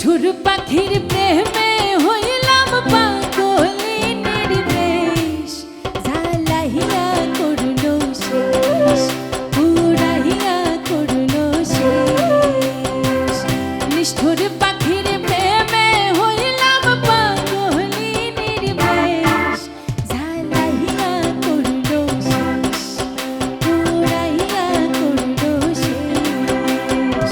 নিষ্ঠুর পাখির প্রেমে হইলাম পাগলি নির্বেশ, জ্বালাইয়া করলো শেষ, পুরাইয়া করলো শেষ। নিষ্ঠুর পাখির প্রেমে হইলাম পাগলি নির্বেশ, জ্বালাইয়া করলো শেষ, পুরাইয়া করলো শেষ।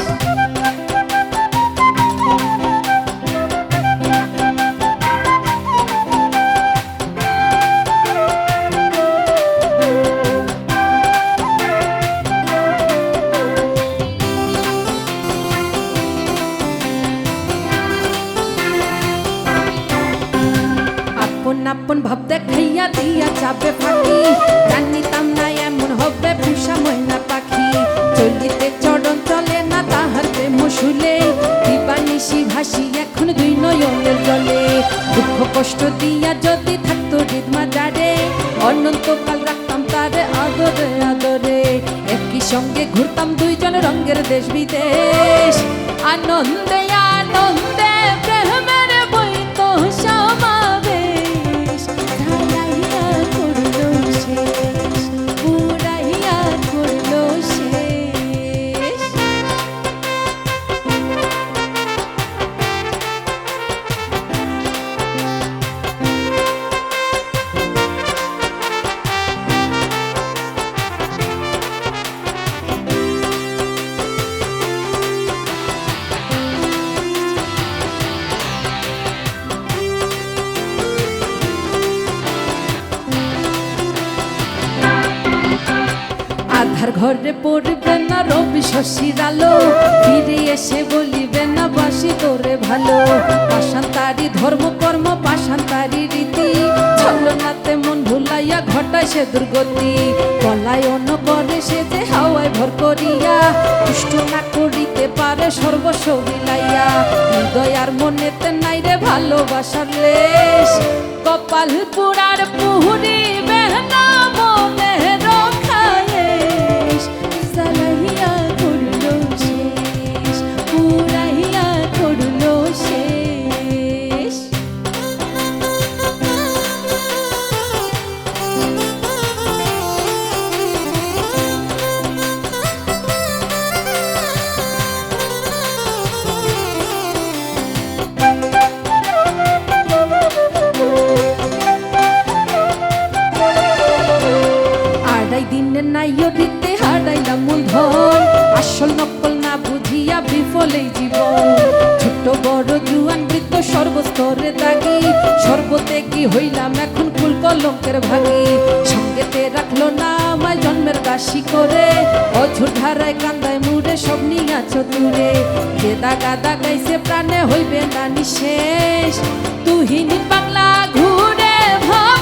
আপন আপন ভাব দেখাইয়া দিয়া যাবে ফাঁকি, জানিতাম না এমন হবে পুষা ময়না পাখি। চলিতে চরণ চলে না তাহার প্রেম শুলে, দিবানিশি ভাসি এখন দুই নয়নের জলে। দুঃখ কষ্ট দিয়া যদি থাকতো হৃদ মাজারে, অনন্তকাল রাখতাম তারে আদরে আদরে। একই সঙ্গে ঘুরতাম দুইজন রঙের দেশ বিদেশ, আনন্দে আনন্দে প্রেমের বইত সমাবেশ। জ্বালাইয়া করলো শেষ, পুরাইয়া করলো শেষ। আধার ঘরে পড়বে না রবি শশীর আলো, ফিরে এসে বলিবে না বাসি তোরে ভালো। পাষাণতারি ধর্ম কর্ম পাষাণতারি রীতি, ছলনাতে মন ভুলাইয়া ঘটায় সে দুর্গতি। পলায়ন করে সে যে হাওয়ায় ভর করিয়া, দুষ্ট না করিতে পারে সর্বস্ব বিলাইয়া। হৃদয় আর মনেতে নাই রে ভালোবাসার লেশ, কপাল পুরার পুহুরি বেহনা মনে রখায়েশ। জ্বালাইয়া করলো শেষ, পুরাইয়া করলো শেষ। আড়াই দিনের নাইও দিতে হারাইলাম মূলধন, আসল নকল না বুঝিয়া বিফলেই জীবন। ছোট বড় জুয়ান বৃদ্ধ সর্বস্তরে দাগি, সর্বত্যাগী হইলাম এখন কুল কলঙ্কের ভাগী। সঙ্গেতে রাখলো না আমায় জন্মের দাসী করে, অঝোর ধারায় কান্দায় মুড়ে সব নিয়া চতুরে। যে দাগা দাগাইছে প্রাণে হইবে না নিঃশেষ, তুহিনী পাগলা ঘুরে ভাব